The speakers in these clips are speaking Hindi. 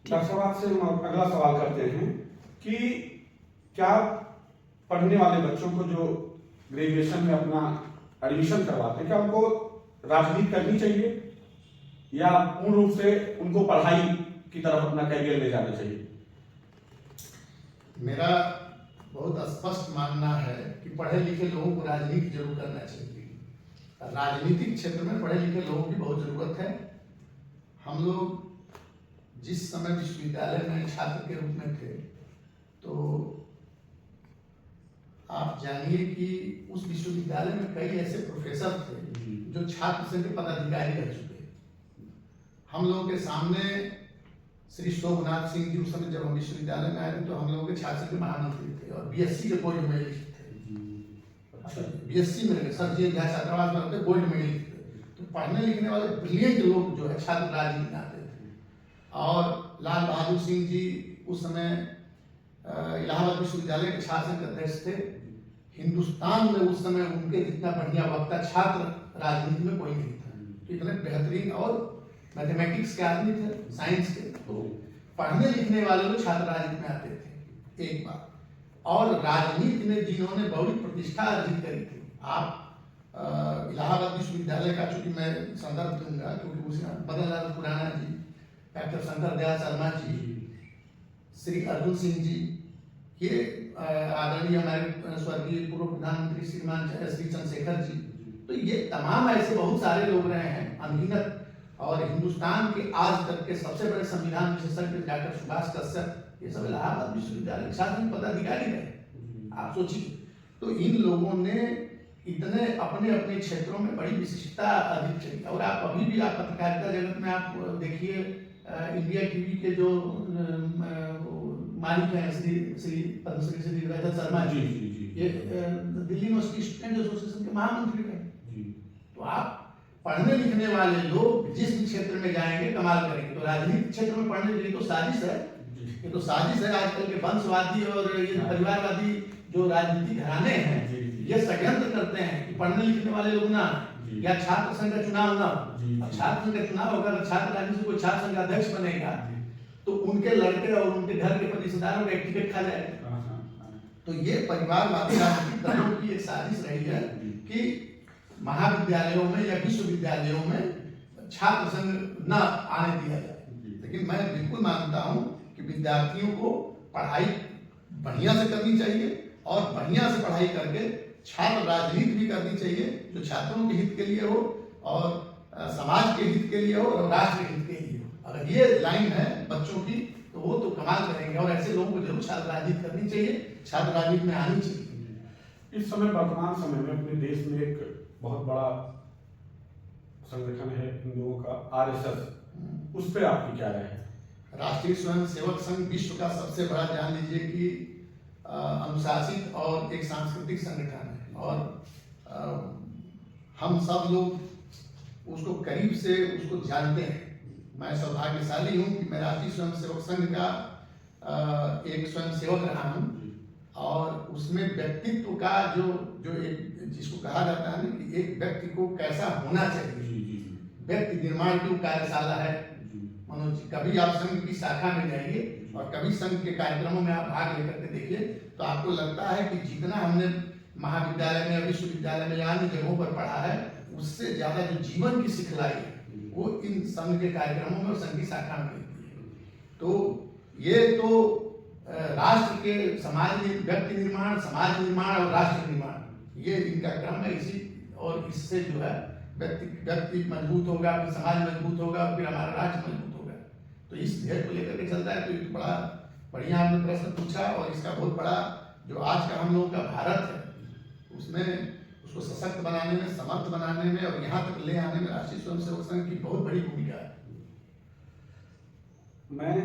डॉक्टर साहब आपसे हम अगला सवाल करते हैं कि क्या पढ़ने वाले बच्चों को जो ग्रेजुएशन में अपना एडमिशन करवाते हैं, क्या उनको राजनीति करनी चाहिए या पूर्ण रूप से उनको पढ़ाई की तरफ अपना करियर ले जाना चाहिए? मेरा बहुत स्पष्ट मानना है कि पढ़े लिखे लोगों को राजनीति जरूर करना चाहिए। राजनीतिक क्षेत्र में पढ़े लिखे लोगों की बहुत जरूरत है। हम लोग जिस समय विश्वविद्यालय में छात्र के रूप में थे, तो आप जानिए कि उस विश्वविद्यालय में कई ऐसे प्रोफेसर थे जो छात्र संघ के पदाधिकारी रह चुके। हम लोगों के सामने श्री शोभनाथ सिंह जी, उस समय जब हम विश्वविद्यालय में आए थे तो हम लोगों के छात्र के महामंत्री थे और बीएससी के गोल्ड मेडलिस्ट थे। अच्छा, बीएससी में सर जी छात्रावास में होते गोल्ड मेडलिस्ट थे। तो पढ़ने लिखने वाले ब्रिलियंट लोग जो है छात्र राजनीति में आते थे। और लाल बहादुर सिंह जी उस समय इलाहाबाद विश्वविद्यालय के छात्र संघ अध्यक्ष थे। हिंदुस्तान में उस समय उनके जितना बढ़िया वक्ता छात्र राजनीति में कोई नहीं था। तो इतने बेहतरीन और मैथमेटिक्स के आदमी थे, साइंस के। तो पढ़ने लिखने वाले लोग छात्र राजनीति में आते थे, एक बात। और राजनीति में जिन्होंने बड़ी प्रतिष्ठा अर्जित करी थी, आप इलाहाबाद विश्वविद्यालय का, चूंकि मैं संदर्भ दूंगा क्योंकि उस मदन लाल खुराना जी, डॉक्टर शंकर दयाल शर्मा जी, श्री अर्जुन सिंह जी, ये आदरणीय हमारे स्वर्गीय पूर्व प्रधानमंत्री श्रीमान श्री चंद्रशेखर जी, तो ये तमाम ऐसे बहुत सारे लोग रहे हैं अनगिनत। और हिंदुस्तान के आज तक के सबसे बड़े संविधान विशेषज्ञ डॉक्टर सुभाष कश्यप, ये सब इलाहाबाद विश्वविद्यालय शासन पदाधिकारी रहे। आप सोचिए, तो इन लोगों ने इतने अपने अपने क्षेत्रों में बड़ी विशिष्टता अर्जित करी। और आप अभी भी आप पत्रकारिता जगत में आप देखिए, इंडिया टीवी के जो मालिक हैं श्री पद्मश्री श्री रजत शर्मा जी, ये दिल्ली यूनिवर्सिटी स्टूडेंट एसोसिएशन के महामंत्री रहे। तो आप पढ़ने लिखने वाले लोग जिस भी क्षेत्र में जाएंगे कमाल करेंगे। तो राजनीतिक क्षेत्र में पढ़ने के लिए तो साजिश है, ये तो साजिश है। आजकल के वंशवादी और ये परिवारवादी जो राजनीतिक घराने हैं, ये षड्यंत्र करते हैं कि पढ़ने लिखने वाले लोग ना, या छात्र संघ का चुनाव ना। अब छात्र संघ का चुनाव होगा तो छात्र राजनीति से कोई छात्र संघ अध्यक्ष बनेगा तो उनके लड़के और उनके घर के रिश्तेदारों का एक टिकट खा जाएगा। तो ये परिवारवादी राजनीतिक दलों की एक साजिश रही है कि महाविद्यालयों में या विश्वविद्यालयों में छात्र संघ न आने दिया जाए। लेकिन मैं बिल्कुल मानता हूं कि विद्यार्थियों को पढ़ाई बढ़िया से करनी चाहिए और बढ़िया से पढ़ाई करके छात्र राजनीति भी करनी चाहिए, जो छात्रों के हित के लिए हो और समाज के हित के लिए हो और राष्ट्र के हित के लिए हो। अगर ये लाइन है बच्चों की तो वो तो कमाल करेंगे। और ऐसे लोगों को जरूर छात्र राजनीति करनी चाहिए, छात्र राजनीति में आनी चाहिए। इस समय वर्तमान समय में अपने देश में एक बहुत बड़ा संगठन है हिंदुओं का, आरएसएस, उस पर आपकी क्या राय है? राष्ट्रीय स्वयं सेवक संघ विश्व का सबसे बड़ा, जान लीजिए कि अनुशासित और एक सांस्कृतिक संगठन है। और हम सब लोग उसको करीब से उसको जानते हैं। मैं सौभाग्यशाली हूँ कि मैं राष्ट्रीय स्वयं सेवक संघ का एक स्वयं सेवक रहा हूँ। और उसमें व्यक्तित्व का जो एक जिसको कहा जाता है ना कि एक व्यक्ति को कैसा होना चाहिए, व्यक्ति निर्माण की कार्यशाला है। मनोज जी, कभी आप संघ की शाखा में जाइए और कभी संघ के कार्यक्रमों में आप भाग लेकर के देखिए, तो आपको लगता है कि जितना हमने महाविद्यालय में या विश्वविद्यालय में या अन्य जगहों पर पढ़ा है, उससे ज्यादा जो जीवन की सिखलाई है वो इन संघ के कार्यक्रमों में और संघ की शाखा में मिलती है। तो ये तो राष्ट्र के समाज व्यक्ति निर्माण, समाज निर्माण और राष्ट्र निर्माण, ये इनका क्रम है। इसी और इससे जो है व्यक्ति मजबूत होगा, फिर समाज मजबूत होगा, फिर हमारा राष्ट्र मजबूत होगा। तो इस ध्येय को लेकर के चलता है। तो ये बड़ा बढ़िया आपने प्रश्न पूछा। और इसका बहुत बड़ा जो आज का हम लोगों का भारत है, उसमें उसको सशक्त बनाने में, समर्थ बनाने में और यहाँ तक ले आने में राष्ट्रीय स्वयं सेवक संघ की बहुत बड़ी भूमिका है। मैं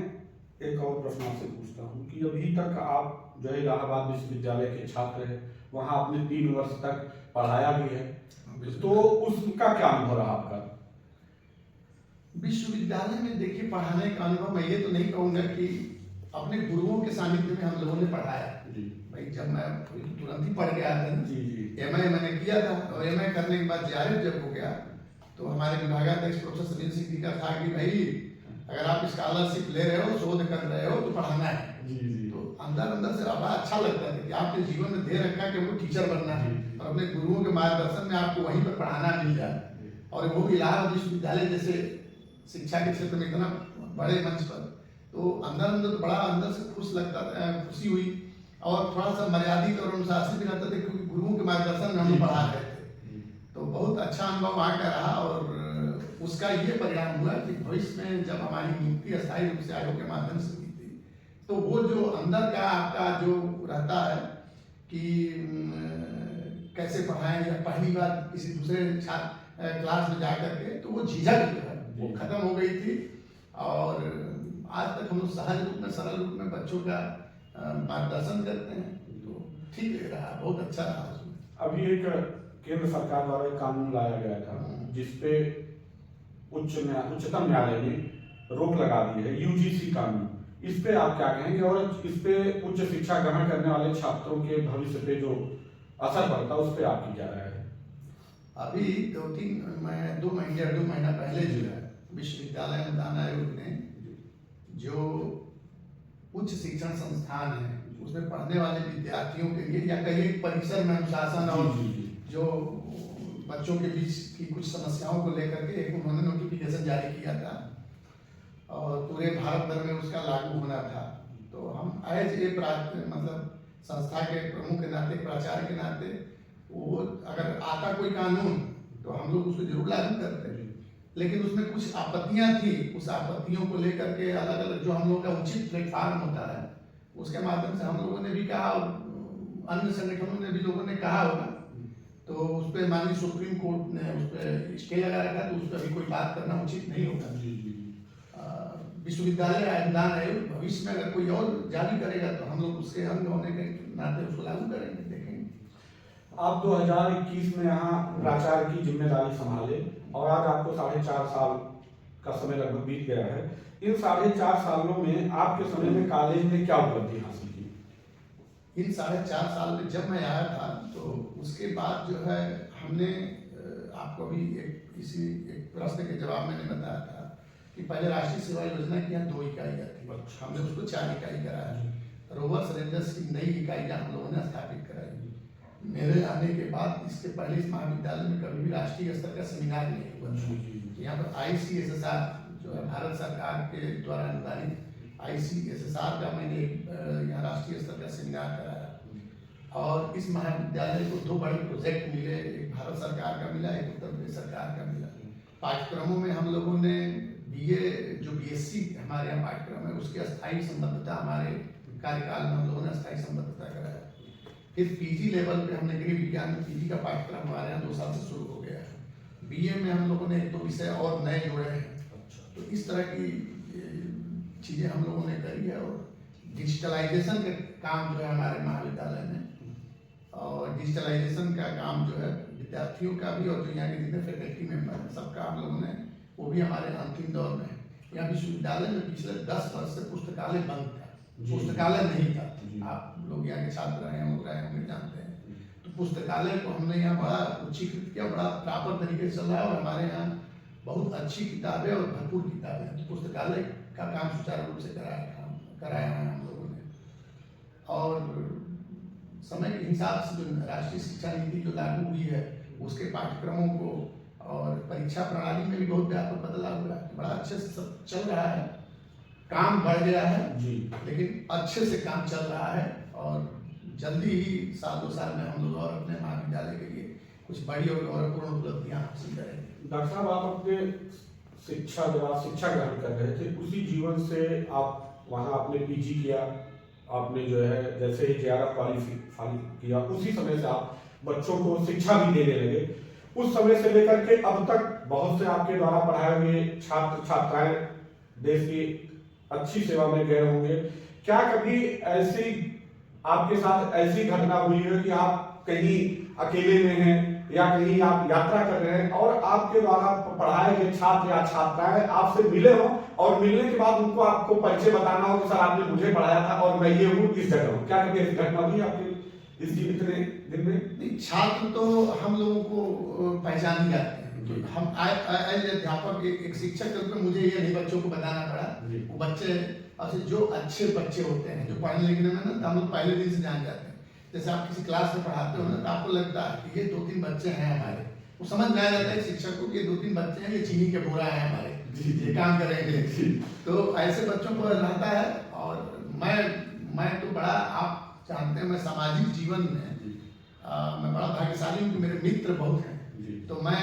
एक और प्रश्न आपसे पूछता हूँ कि अभी तक आप जो है इलाहाबाद विश्वविद्यालय के छात्र हैं, वहाँ आपने 3 वर्ष तक पढ़ाया भी है, तो उसका क्या अनुभव रहा आपका? विश्वविद्यालय में देखिए पढ़ाने का अनुभव, मैं ये तो नहीं कहूँगा कि अपने गुरुओं के सानिध्य में हम लोगों ने पढ़ाया। भाई जब मैं तुरंत ही पढ़ के आया था, एमए मैंने किया था और एमए करने के बाद जेआरएफ जब हो गया तो हमारे विभागाध्यक्ष प्रोफेसर सुनील सिंह जी का था कि भाई अगर आप स्कॉलरशिप ले रहे हो, शोध कर रहे हो, तो पढ़ाना है। जी जी। तो अंदर से बड़ा अच्छा लगता है कि आपके जीवन में ध्येय रखा कि हमको टीचर बनना है और अपने गुरुओं के मार्गदर्शन में आपको वहीं पर पढ़ाना मिल जाए, और वो भी इलाहाबाद विश्वविद्यालय जैसे शिक्षा के क्षेत्र में इतना बड़े मंच पर, तो अंदर बड़ा अंदर से खुशी हुई, और थोड़ा सा मर्यादित और अनुशासित भी रहता था क्योंकि गुरुओं के मार्गदर्शन में हम लोग पढ़ा रहे थे। तो बहुत अच्छा अनुभव वहाँ का रहा, और उसका ये परिणाम हुआ कि भविष्य में जब हमारी नियुक्ति अस्थायी रूप से आयोग के माध्यम से हुई थी, तो वो जो अंदर का आपका जो रहता है कि कैसे पढ़ाएं, या पहली बार किसी दूसरे छात्र क्लास में जा करके, तो वो झिझक जो है वो खत्म हो गई थी, और आज तक हम लोग सहज रूप में, सरल रूप में बच्चों का मार्गदर्शन करते हैं। तो ठीक रहा, बहुत अच्छा रहा उसमें। अभी एक केंद्र सरकार द्वारा एक कानून लाया गया था जिसपे उच्चतम न्यायालय ने रोक लगा दी है, यूजीसी कानून, इस पे आप क्या कहेंगे, और इस पे उच्च शिक्षा ग्रहण करने वाले छात्रों के भविष्य पे जो असर पड़ता है उस पे आपकी क्या राय है? अभी 2 महीना पहले जो है विश्वविद्यालय अनुदान आयोग ने जो उच्च शिक्षण संस्थान है उसमें पढ़ने वाले विद्यार्थियों के लिए, या कहीं परिसर में अनुशासन और जो बच्चों के बीच की कुछ समस्याओं को लेकर के एक उन्होंने नोटिफिकेशन जारी किया था, और पूरे भारत भर में उसका लागू होना था। तो हम एज ए मतलब संस्था के प्रमुख के नाते, प्राचार्य के नाते, वो अगर आता कोई कानून तो हम लोग उसको जरूर लागू करते हैं, लेकिन उसमें कुछ आपत्तियां थी। उस आपत्तियों को लेकर के अलग अलग जो हम लोग का उचित प्लेटफॉर्म होता है उसके माध्यम से हम लोगों ने भी कहा, अन्य संगठनों ने भी लोगों ने कहा होगा, तो उस पर माननीय सुप्रीम कोर्ट ने उस पर स्टे लगा रखा, तो उस पर अभी कोई बात करना उचित नहीं होगा। विश्वविद्यालय अनुदान आयोग भविष्य में अगर कोई और जारी करेगा तो हम लोग उसके अंग होने के नाते उसको लागू करेंगे, देखेंगे। आप 2021 में यहाँ प्राचार्य की जिम्मेदारी संभाले, और आज आपको 4.5 साल का समय लगभग बीत गया है। इन 4.5 सालों में आपके समय में कॉलेज में क्या उपलब्धि हासिल की? इन 4.5 साल में जब मैं आया था, तो उसके बाद जो है हमने आपको भी एक प्रश्न के जवाब मैंने बताया था कि पहले राष्ट्रीय सेवा योजना की यहाँ 2 इकाइयाँ थी, हमने उसको 4 इकाई कराया। रोवर्स रेंजर्स की नई इकाई हम लोगों ने स्थापित कराई। मेरे आने के बाद इसके पहले इस महाविद्यालय में कभी भी राष्ट्रीय स्तर का सेमिनार नहीं हुआ। यहाँ पर ICSSR जो है भारत सरकार के द्वारा अनुदानित ICSSR का मैंने यहाँ राष्ट्रीय स्तर का सेमिनार कराया, और इस महाविद्यालय को 2 बड़े प्रोजेक्ट मिले, एक भारत सरकार का मिला, एक उत्तर प्रदेश सरकार का मिला। पाठ्यक्रमों में हम लोगों ने BA जो BSc हमारे यहाँ पाठ्यक्रम है उसकी अस्थायी संबद्धता, हमारे कार्यकाल में हम लोगों ने अस्थायी संबद्धता कराया। फिर PG लेवल पे हमने गृह विज्ञान में PG का पाठ्यक्रम हमारे यहाँ 2 साल से शुरू हो गया है। BA में हम लोगों ने 1-2 विषय और नए जोड़े हैं। तो इस तरह की चीजें हम लोगों ने करी है, और डिजिटलाइजेशन के काम जो है हमारे महाविद्यालय में, और डिजिटलाइजेशन का काम जो है विद्यार्थियों का भी, और जो यहाँ के जितने फैकल्टी मेंबर हैं सबका हम लोगों ने, वो भी हमारे अंतिम दौर में है। यहाँ विश्वविद्यालय में पिछले 10 वर्ष से पुस्तकालय बंद था, पुस्तकालय नहीं था। आप लोग यहाँ के छात्र रहे होंगे, जानते हैं। तो पुस्तकालय को हमने यहाँ बड़ा उच्चीकृत किया, बड़ा प्रॉपर तरीके से चल रहा है, और हमारे यहाँ बहुत अच्छी किताबें और भरपूर किताबें हैं। तो पुस्तकालय का काम सुचारू रूप से कराया है हम लोगों ने। और समय के हिसाब से जो राष्ट्रीय शिक्षा नीति जो लागू हुई है उसके पाठ्यक्रमों को और परीक्षा प्रणाली में भी बहुत व्यापक बदलाव हुआ है। बड़ा अच्छे से सब चल रहा है, काम बढ़ गया है जी, लेकिन अच्छे से काम चल रहा है, और जल्दी ही 1-2 साल में हम लोग और अपने महाविद्यालय के लिए कुछ बड़ी और गौरवपूर्ण उपलब्धियां हासिल करेंगे। डॉक्टर साहब, आप अपने जब आप शिक्षा ग्रहण कर रहे थे उसी जीवन से आप वहाँ आपने PG किया, आपने जो है जैसे ही JRF क्वालिफाई किया, उसी समय से आप बच्चों को शिक्षा भी देने लगे। उस समय से लेकर के अब तक बहुत से आपके द्वारा पढ़ाए हुए छात्र छात्राएं देश की अच्छी सेवा में गए होंगे। क्या कभी ऐसी आपके साथ ऐसी घटना हुई है कि आप कहीं अकेले में हैं या कहीं आप यात्रा कर रहे हैं और आपके द्वारा पढ़ाए गए छात्र या छात्राएं आपसे मिले हो, और मिलने के बाद उनको आपको परिचय बताना हो कि सर आपने मुझे पढ़ाया था और मैं ये हूँ इस जगह हूँ? क्या कभी ऐसी घटना हुई आपके इस जीवित दिन में? छात्र तो हम लोगों को पहचान ही जाते हैं, तो हम एज अध्यापक एक शिक्षक के रूप में मुझे ये नहीं बच्चों को बताना पड़ा। वो बच्चे और जो अच्छे बच्चे होते हैं जो पढ़ने लिखने में ना हम लोग पहले दिन से जान जाते हैं। जैसे आप किसी क्लास में पढ़ाते हो ना तो आपको लगता है कि ये 2-3 बच्चे हैं हमारे, वो समझ में आ जाता है शिक्षक को कि ये 2-3 बच्चे हैं, ये चीनी के बोरा है हमारे, ये काम करेंगे। तो ऐसे बच्चों को रहता है। और मैं तो बड़ा, आप जानते हैं मैं सामाजिक जीवन में मैं बड़ा भाग्यशाली हूँ कि मेरे मित्र बहुत हैं। तो मैं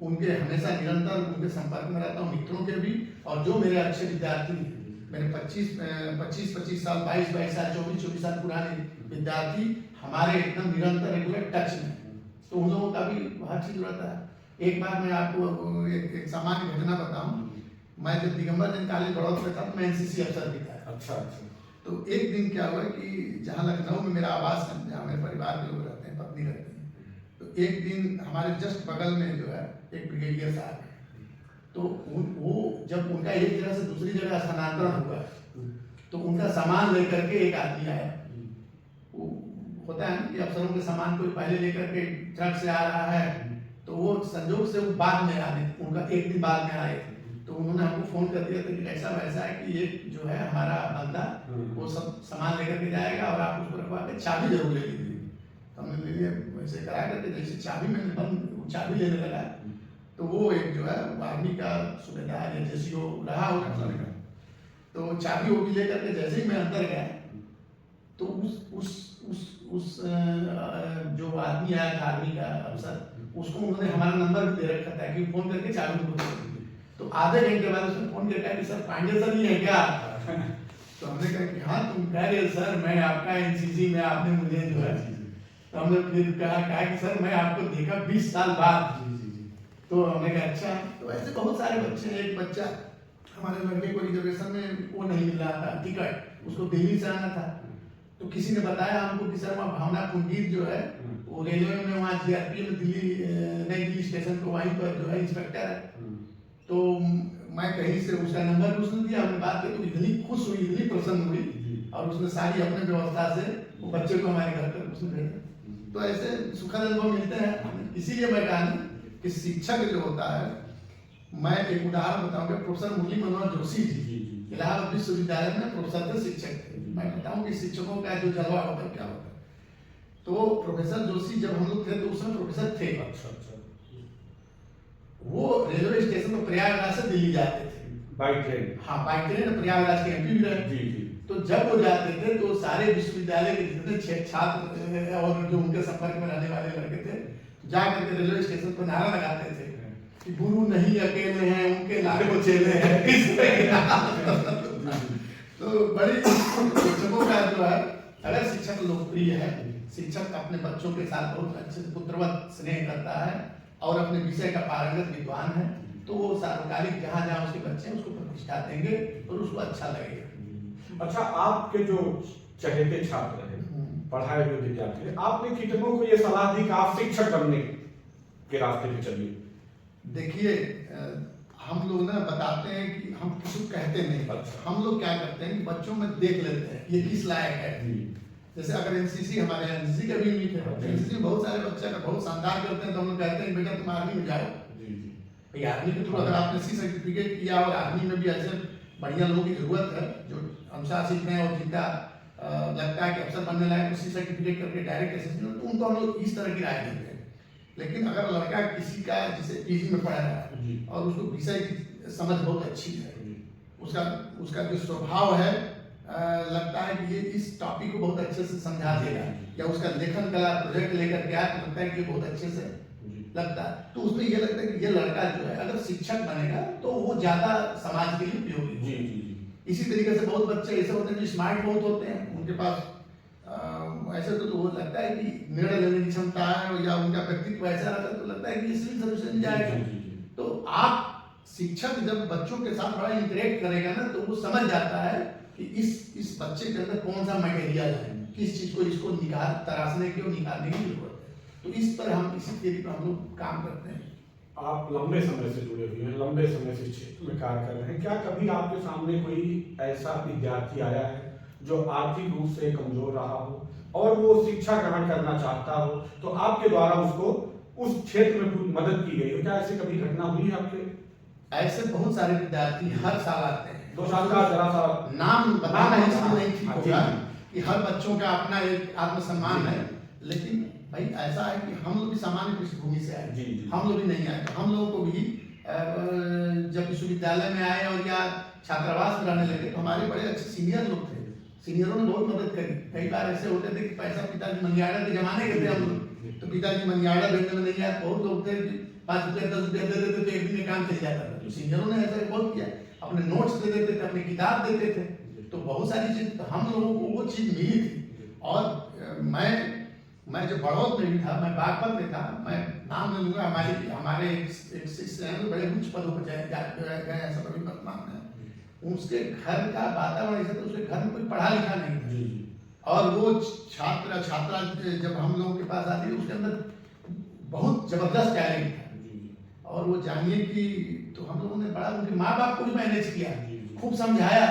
उनके हमेशा निरंतर उनके संपर्क में रहता हूँ, मित्रों के भी और जो मेरे अच्छे विद्यार्थी हैं। मेरे 25 साल 22 साल 24 साल पुराने विद्यार्थी हमारे एकदम निरंतर रेगुलर टच में, तो उन लोगों का भी हर चीज रहता है। एक बार मैं आपको एक सामान्य घटना बताऊं। मैं जब दिगंबर जैन कॉलेज बड़ौदा में था तो मैं एनसीसी अफसर भी था। अच्छा। तो एक दिन क्या हुआ कि जहाँ लखनऊ में मेरा आवास है, जहाँ मेरे परिवार के लोग रहते हैं, पत्नी रहती है, तो एक दिन हमारे जस्ट बगल में जो है एक ब्रिगेडियर साहब है। तो वो जब उनका एक जगह से दूसरी जगह स्थानांतरण हुआ तो उनका सामान लेकर के एक आदमी आया। वो होता है कि अफसरों के सामान कोई पहले लेकर के ट्रक से आ रहा है, तो वो संजोग से वो बाद में आने, उनका एक दिन बाद में आए। तो उन्होंने हमको फोन कर दिया था कि ऐसा वैसा है कि ये जो है हमारा बंदा वो सब सामान लेकर के जाएगा और आप उसको रखवा के चाबी जरूर ले लीजिए। हमने ले लिया, वैसे करा करके जैसे चाबी मैंने बंद चाबी लेने लगा तो वो एक जो है आर्मी का सूबेदार या जैसी वो रहा होगा, तो चाबी वो भी लेकर के जैसे ही मैं अंदर गया तो उस जो आदमी आया था आर्मी का अफसर, उसको उन्होंने हमारा नंबर भी दे रखा था कि फोन करके चाबी उनको दे। तो आधे घंटे बाद उसने फोन करके कहा कि सर पांडे सर नहीं है क्या? तो हमने कहा कि हाँ तुम कह रहे सर मैं आपका एनसीसी में आपने मुझे जो है, तो हमने फिर कहा कि सर मैं आपको देखा 20 साल बाद। तो हमने कहा अच्छा। तो ऐसे बहुत सारे बच्चे, एक बच्चा हमारे लड़के को रिजर्वेशन में वो नहीं मिल रहा था टिकट, उसको दिल्ली से आना था। तो किसी ने बताया हमको कि सर वहाँ भावना कुंडीर जो है वो रेलवे में वहाँ जीआरपी में दिल्ली नई दिल्ली स्टेशन को वहीं पर जो है इंस्पेक्टर है। तो मैं कहीं से उसका नंबर उसने दिया, हमने बात की तो इतनी खुश हुई, इतनी प्रसन्न हुई और उसने सारी अपने व्यवस्था से वो बच्चे को हमारे घर पर उसने भेजा। तो ऐसे सुखद अनुभव मिलते हैं। इसीलिए मैं कहा कि शिक्षक जो होता है, मैं एक उदाहरण बताऊंगा। प्रोफेसर मुरली मनोहर जोशी जी इलाहाबाद विश्वविद्यालय में प्रोफेसर थे, शिक्षक थे। मैं बताऊं कि शिक्षकों का जो जलवा होता है क्या होता है। तो प्रोफेसर जोशी जब हम लोग थे तो उसमें प्रोफेसर थे। अच्छा। वो रेलवे स्टेशन पर प्रयागराज से दिल्ली जाते थे बाई ट्रेन। हाँ बाई ट्रेन, प्रयागराज के एमपी भी रहे। तो जब वो जाते थे तो सारे विश्वविद्यालय के जितने छात्र और जो उनके संपर्क में रहने वाले लड़के थे जाकर के रेलवे स्टेशन पर नारा लगाते थे कि गुरु नहीं अकेले हैं, उनके लाखों चेले हैं। तो बड़ी शिक्षकों का जो है, अगर शिक्षक लोकप्रिय है, शिक्षक अपने बच्चों के साथ बहुत अच्छे पुत्रवत स्नेह करता है और अपने विषय का पारंगत विद्वान है, तो वो सार्वकालिक जहाँ जहाँ उसके बच्चे हैं उसको प्रतिष्ठा देंगे और उसको अच्छा लगेगा। अच्छा, आपके जो चहेते छात्र हैं, पढ़ाए हुए विद्यार्थी हैं, आपने कितनों को ये सलाह दी कि आप शिक्षक बनने के रास्ते पे चलिए? देखिए, हम लोग ना बताते हैं कि हम किसी को कहते नहीं। अच्छा। हम लोग क्या करते हैं कि बच्चों में देख लेते हैं ये किस लायक है। जैसे अगर एनसीसी, हमारे एनसीसी का भी यूनिट है, एनसीसी में बहुत सारे बच्चे अगर बहुत शानदार करते हैं तो हम लोग कहते हैं बेटा तुम आर्मी में जाओ। भाई आर्मी के थ्रू अगर आपने सी सर्टिफिकेट किया और आर्मी में भी ऐसे बढ़िया लोगों की जरूरत है जो अनुशासित हैं और जिनका लगता है कि अफसर बनने लायक, सी सर्टिफिकेट करके डायरेक्ट एसएसबी, तो उनको हम लोग इस तरह की राय देते हैं। लेकिन अगर लड़का किसी का जैसे पीजी में पढ़ा रहा है और उसको विषय की समझ बहुत अच्छी है, उसका जो स्वभाव है लगता है कि ये इस टॉपिक को बहुत अच्छे से समझा देगा, या उसका लेखन कला प्रोजेक्ट लेकर के आया तो लगता है कि बहुत अच्छे से लगता है, तो उसमें ये लगता है कि ये लड़का जो है अगर शिक्षक बनेगा तो वो ज्यादा समाज के लिए उपयोगी है। इसी तरीके से बहुत बच्चे ऐसे होते हैं जो स्मार्ट बहुत होते हैं, उनके पास ऐसे तो वो लगता है कि निर्णय लेने की क्षमता है या उनका व्यक्तित्व ऐसा रहता है तो लगता है कि सिविल सर्विस में जाएगा। तो आप शिक्षक जब बच्चों के साथ बड़ा इंटरेक्ट करेगा ना तो वो समझ जाता है कि इस बच्चे के अंदर कौन सा मटेरियल है, किस चीज को इसको तराशने की और निकालने की जरूरत है। तो इस पर हम इसी तरीके पर हम लोग काम करते हैं। आप लंबे समय से जुड़े हुए हैं, लंबे समय से क्षेत्र में कार्य कर रहे हैं, क्या कभी आपके सामने कोई ऐसा विद्यार्थी आया है जो आर्थिक रूप से कमजोर रहा हो और वो शिक्षा ग्रहण करना चाहता हो, तो आपके द्वारा उसको उस क्षेत्र में मदद की गई है? क्या ऐसी कभी घटना हुई है आपके? ऐसे बहुत सारे विद्यार्थी हर साल आते हैं। 2 साल का जरा सा नाम बताना इसलिए नहीं ठीक हाँ, होगा जी। कि हर बच्चों का अपना एक आत्मसम्मान है, लेकिन भाई ऐसा है कि हम लोग भी सामान्य पृष्ठभूमि से आए, जी, जी। हम लोग भी नहीं आए। हम लोगों को भी जब विश्वविद्यालय में आए और या छात्रावास में रहने लगे तो हमारे बड़े अच्छे सीनियर लोग थे, सीनियरों ने बहुत मदद करी। कई बार ऐसे होते थे कि पैसा पिताजी मंगियाड़ा के जमाने के थे हम लोग, तो पिताजी मंगियाड़ा भेजने में नहीं आए। बहुत लोग थे 5 रुपया 10 रुपया दे देते थे, एक दिन में काम चल जाता था। तो सीनियरों ने ऐसा बहुत किया, अपने नोट्स दे देते थे, अपनी किताब देते थे, तो बहुत सारी चीज तो हम लोगों को वो चीज मिली थी। और मैं जो बड़ौद में भी था, मैं बागपत में था, मैं नाम नहीं लूंगा, हमारे एक शिष्य हैं बड़े उच्च पदों पर गए ऐसा कभी वर्तमान में, उसके घर का वातावरण ऐसा था, उसके घर में कोई पढ़ा लिखा नहीं था। और वो छात्रा जब हम लोगों के पास आती है उसके अंदर बहुत जबरदस्त टैलेंट था। और वो जानिए कि तो हम लोगों ने बड़ा उनके माँ बाप को भी मैनेज किया, खूब समझाया,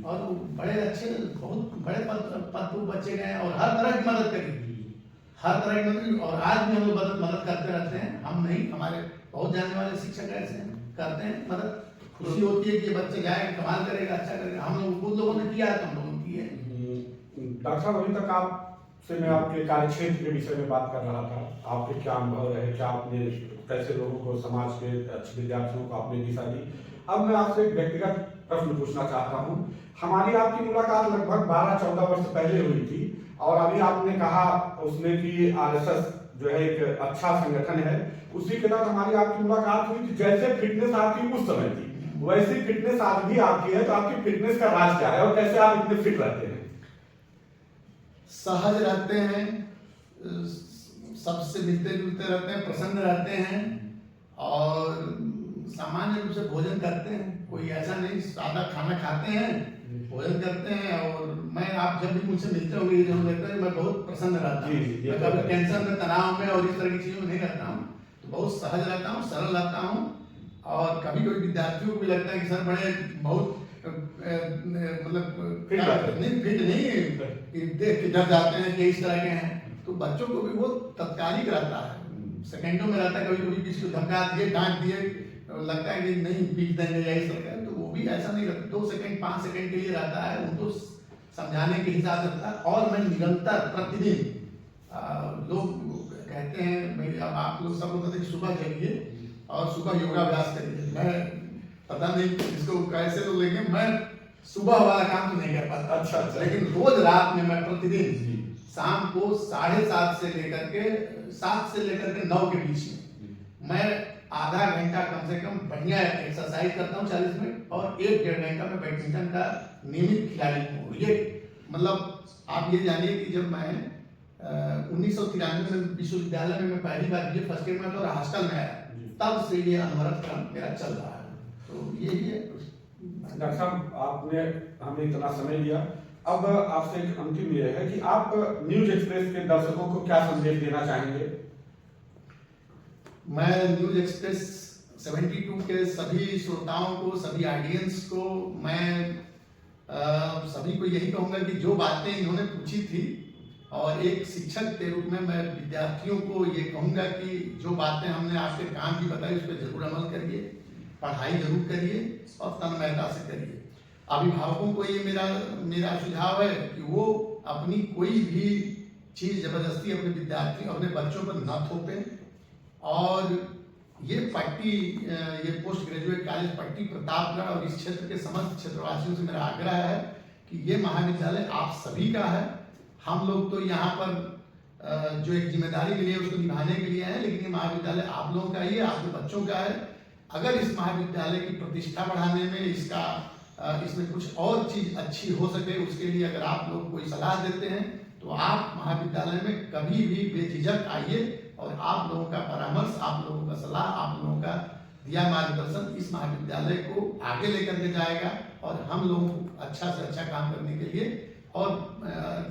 और वो बड़े अच्छे बहुत बड़े पद पर बच्चे गए और हर तरह की मदद करी, हर तरह की मदद। और आज भी हम लोग मदद करते रहते हैं। हम नहीं, हमारे बहुत जानने वाले शिक्षक ऐसे हैं, करते हैं मदद। खुशी होती है कि बच्चे जाएगा, कमाल करेगा, अच्छा करेगा। हम लोग उन लोगों ने किया तो हम लोगों ने किए। डॉक्टर साहब, अभी तक आपसे मैं आपके कार्यक्षेत्र के विषय में बात कर रहा था। आपके क्या अनुभव रहे, क्या आपने कैसे लोगों को, समाज के अच्छे विद्यार्थियों को आपने दिशा दी? अब मैं आपसे एक व्यक्तिगत प्रश्न पूछना चाहता हूँ। हमारी आपकी मुलाकात लगभग 12-14 वर्ष पहले हुई थी, और अभी आपने कहा उसमें कि आरएसएस जो है एक अच्छा संगठन है, उसी के साथ हमारी आपकी मुलाकात हुई थी। जैसे फिटनेस आपकी उस समय थी वैसी फिटनेस आज भी आपकी है, तो आपकी फिटनेस का राज क्या है और कैसे आप इतने फिट रहते हैं? सहज रहते हैं, सबसे मिलते जुलते रहते हैं, प्रसन्न रहते हैं, और सामान्य रूप से भोजन करते हैं। कोई ऐसा नहीं, सादा खाना खाते हैं, भोजन करते हैं। और मैं, आप जब भी मुझसे मिलते होंगे ये जरूर लगता है मैं बहुत प्रसन्न रहता हूँ। मैं कभी टेंशन में, तनाव में और इस तरह की चीजों में नहीं रहता हूँ, तो बहुत सहज रहता हूँ, सरल रहता हूँ। और कभी कभी विद्यार्थियों को भी लगता है कि सर बड़े बहुत मतलब फिट नहीं, देख के डर जाते हैं कि इस तरह के हैं। तो बच्चों को भी वो तत्कालिक रहता है, सेकंडों में रहता है। कभी कभी किसी को धमका दिए, डांट दिए, लगता है कि नहीं पीट देंगे या इस तरह का, तो वो भी ऐसा नहीं रहता। 2 सेकंड 5 सेकंड के लिए रहता है, उनको समझाने के हिसाब से रहता है। और मैं निरंतर प्रतिदिन, लोग कहते हैं भाई अब आप लोग सब लोग सुबह जगिए और सुबह योगाभ्यास करिए। मैं पता नहीं इसको कैसे लोग लेंगे, मैं सुबह वाला काम तो नहीं कर पाता। अच्छा। लेकिन रोज रात में मैं प्रतिदिन शाम को 7:30 से लेकर के 7 से लेकर के 9 के बीच में मैं आधा घंटा कम से कम बढ़िया एक्सरसाइज करता हूँ 40 मिनट, और 1-1.5 घंटा में बैडमिंटन का नियमित खिलाड़ी हूँ। ये मतलब आप ये जानिए कि जब मैं 1993 में विश्वविद्यालय में मैं पहली बार ये फर्स्ट ईयर में तो हॉस्टल में आया, तब से ये अनवरत क्रम मेरा चल रहा है। तो यही है। डॉक्टर साहब, आपने हमें इतना समय दिया, अब आपसे एक अंतिम ये है कि आप न्यूज एक्सप्रेस के दर्शकों को क्या संदेश देना चाहेंगे? मैं न्यूज एक्सप्रेस 72 के सभी श्रोताओं को, सभी ऑडियंस को, मैं सभी को यही कहूंगा कि जो बातें इन्होंने पूछी थी, और एक शिक्षक के रूप में मैं विद्यार्थियों को ये कहूंगा कि जो बातें हमने आपके काम की बताई उस पर जरूर अमल करिए, पढ़ाई जरूर करिए और तन्मयता से करिए। अभिभावकों को ये मेरा सुझाव है कि वो अपनी कोई भी चीज जबरदस्ती अपने विद्यार्थी, अपने बच्चों पर न थोपें। और ये पट्टी, ये पोस्ट ग्रेजुएट कॉलेज पट्टी प्रतापगढ़ और इस क्षेत्र के समस्त क्षेत्रवासियों से मेरा आग्रह है कि ये महाविद्यालय आप सभी का है। हम लोग तो यहाँ पर जो एक जिम्मेदारी मिली है उसको निभाने के लिए है, लेकिन ये महाविद्यालय आप लोगों का ही है, आपके बच्चों का है। अगर इस महाविद्यालय की प्रतिष्ठा बढ़ाने में, इसमें कुछ और चीज अच्छी हो सके, उसके लिए अगर आप लोग कोई सलाह देते हैं तो आप महाविद्यालय में कभी भी बेझिझक आइए, और आप लोगों का परामर्श, आप लोगों का सलाह, आप लोगों का दिया मार्गदर्शन इस महाविद्यालय को आगे लेकर के जाएगा, और हम लोगों को अच्छा से अच्छा काम करने के लिए और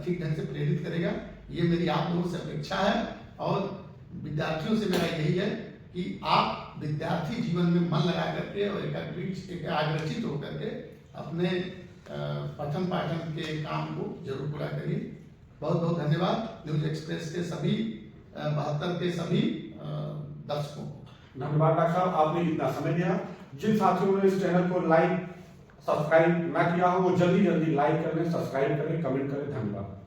ठीक ढंग से प्रेरित करेगा। ये मेरी आप लोगों से अपेक्षा है, और विद्यार्थियों से मेरा यही है कि आप विद्यार्थी जीवन में मन लगा करके और एकाग्रचित होकर के अपने पठन पाठन के काम को जरूर पूरा करिए। बहुत बहुत धन्यवाद। न्यूज एक्सप्रेस के सभी 72 के सभी दर्शकों को। धन्यवाद डॉक्टर साहब, आपने इतना समय दिया। जिन साथियों ने इस चैनल को लाइक सब्सक्राइब ना किया हो वो जल्दी जल्दी लाइक करें, सब्सक्राइब करें, कमेंट करें। धन्यवाद।